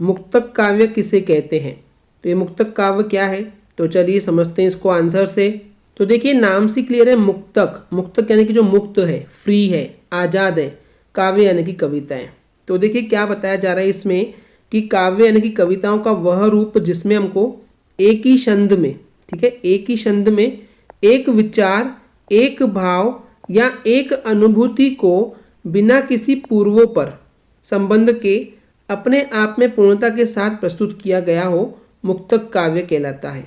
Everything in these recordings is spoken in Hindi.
मुक्तक काव्य किसे कहते हैं? तो ये मुक्तक काव्य क्या है, तो चलिए समझते हैं इसको आंसर से। तो देखिए नाम से क्लियर है, मुक्तक, मुक्तक यानी कि जो मुक्त है, फ्री है, आज़ाद है, काव्य यानी कि कविताएं। तो देखिए क्या बताया जा रहा है इसमें कि काव्य यानी कि कविताओं का वह रूप जिसमें हमको एक ही छंद में, ठीक है, एक ही छंद में एक विचार, एक भाव या एक अनुभूति को बिना किसी पूर्वोपर संबंध के अपने आप में पूर्णता के साथ प्रस्तुत किया गया हो, मुक्तक काव्य कहलाता है।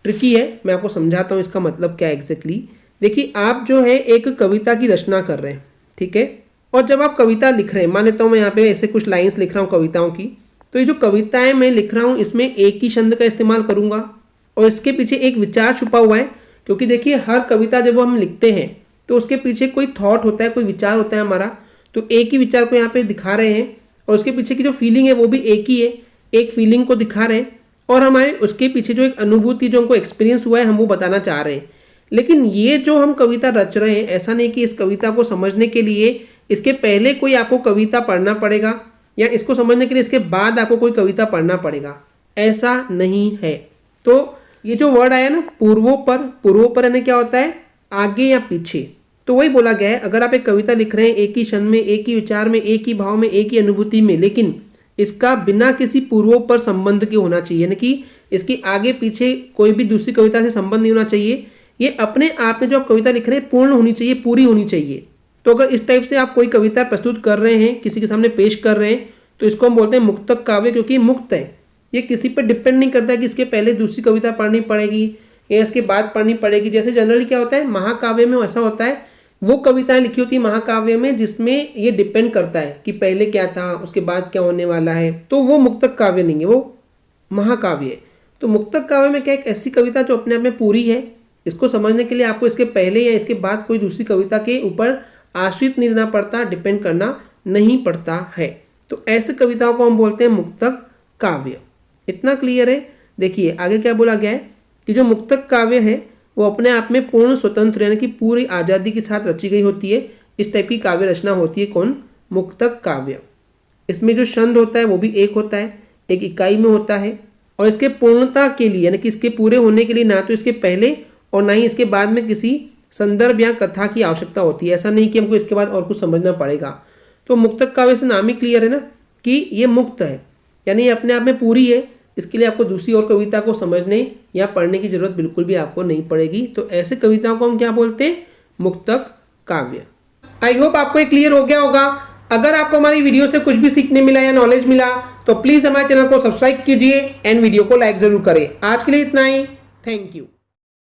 ट्रिकी है, मैं आपको समझाता हूँ इसका मतलब क्या है एग्जैक्टली। देखिए आप जो है एक कविता की रचना कर रहे हैं, ठीक है, और जब आप कविता लिख रहे हैं, मान लेता हूँ मैं यहाँ पे ऐसे कुछ लाइन्स लिख रहा हूँ कविताओं की, तो ये जो कविताएं मैं लिख रहा हूँ इसमें एक ही छंद का इस्तेमाल करूँगा और इसके पीछे एक विचार छुपा हुआ है, क्योंकि देखिए हर कविता जब हम लिखते हैं तो उसके पीछे कोई थॉट होता है, कोई विचार होता है हमारा, तो एक ही विचार को यहाँ पे दिखा रहे हैं और उसके पीछे की जो फीलिंग है वो भी एक ही है, एक फीलिंग को दिखा रहे हैं और हमारे उसके पीछे जो एक अनुभूति जो हमको एक्सपीरियंस हुआ है हम वो बताना चाह रहे हैं। लेकिन ये जो हम कविता रच रहे हैं, ऐसा नहीं कि इस कविता को समझने के लिए इसके पहले कोई आपको कविता पढ़ना पड़ेगा या इसको समझने के लिए इसके बाद आपको कोई कविता पढ़ना पड़ेगा, ऐसा नहीं है। तो ये जो वर्ड आया ना पूर्वोपर, पूर्वोपर यानी क्या होता है, आगे या पीछे, तो वही बोला गया है अगर आप एक कविता लिख रहे हैं एक ही छंद में, एक ही विचार में, एक ही भाव में, एक ही अनुभूति में, लेकिन इसका बिना किसी पूर्वोपर संबंध के होना चाहिए, यानी कि इसके आगे पीछे कोई भी दूसरी कविता से संबंध नहीं होना चाहिए, ये अपने आप में जो आप कविता लिख रहे हैं पूर्ण होनी चाहिए, पूरी होनी चाहिए। तो अगर इस टाइप से आप कोई कविता प्रस्तुत कर रहे हैं, किसी के सामने पेश कर रहे हैं, तो इसको हम बोलते हैं मुक्तक काव्य, क्योंकि मुक्त है, ये किसी पर डिपेंड नहीं करता कि इसके पहले दूसरी कविता पढ़नी पड़ेगी या इसके बाद पढ़नी पड़ेगी। जैसे जनरली क्या होता है महाकाव्य में ऐसा होता है, वो कविताएं लिखी होती है महाकाव्य में जिसमें ये डिपेंड करता है कि पहले क्या था उसके बाद क्या होने वाला है, तो वो मुक्तक काव्य नहीं है, वो महाकाव्य है। तो मुक्तक काव्य में क्या एक ऐसी कविता जो अपने आप में पूरी है, इसको समझने के लिए आपको इसके पहले या इसके बाद कोई दूसरी कविता के ऊपर आश्रित नहीं रहना पड़ता, डिपेंड करना नहीं पड़ता है। तो ऐसे कविताओं को हम बोलते हैं मुक्तक काव्य। इतना क्लियर है। देखिए आगे क्या बोला गया है कि जो मुक्तक काव्य है वो अपने आप में पूर्ण स्वतंत्र यानी कि पूरी आज़ादी के साथ रची गई होती है। इस टाइप की काव्य रचना होती है कौन, मुक्तक काव्य। इसमें जो छंद होता है वो भी एक होता है, एक इकाई में होता है और इसके पूर्णता के लिए यानी कि इसके पूरे होने के लिए ना तो इसके पहले और ना ही इसके बाद में किसी संदर्भ या कथा की आवश्यकता होती है। ऐसा नहीं कि हमको इसके बाद और कुछ समझना पड़ेगा। तो मुक्तक काव्य से नाम ही क्लियर है ना कि ये मुक्त है, यानी ये अपने आप में पूरी है, इसके लिए आपको दूसरी और कविता को समझने या पढ़ने की जरूरत बिल्कुल भी आपको नहीं पड़ेगी। तो ऐसे कविताओं को हम क्या बोलते हैं, मुक्तक काव्य। आई होप आपको ये क्लियर हो गया होगा। अगर आपको हमारी वीडियो से कुछ भी सीखने मिला या नॉलेज मिला तो प्लीज हमारे चैनल को सब्सक्राइब कीजिए एंड वीडियो को लाइक जरूर करें। आज के लिए इतना ही, थैंक यू।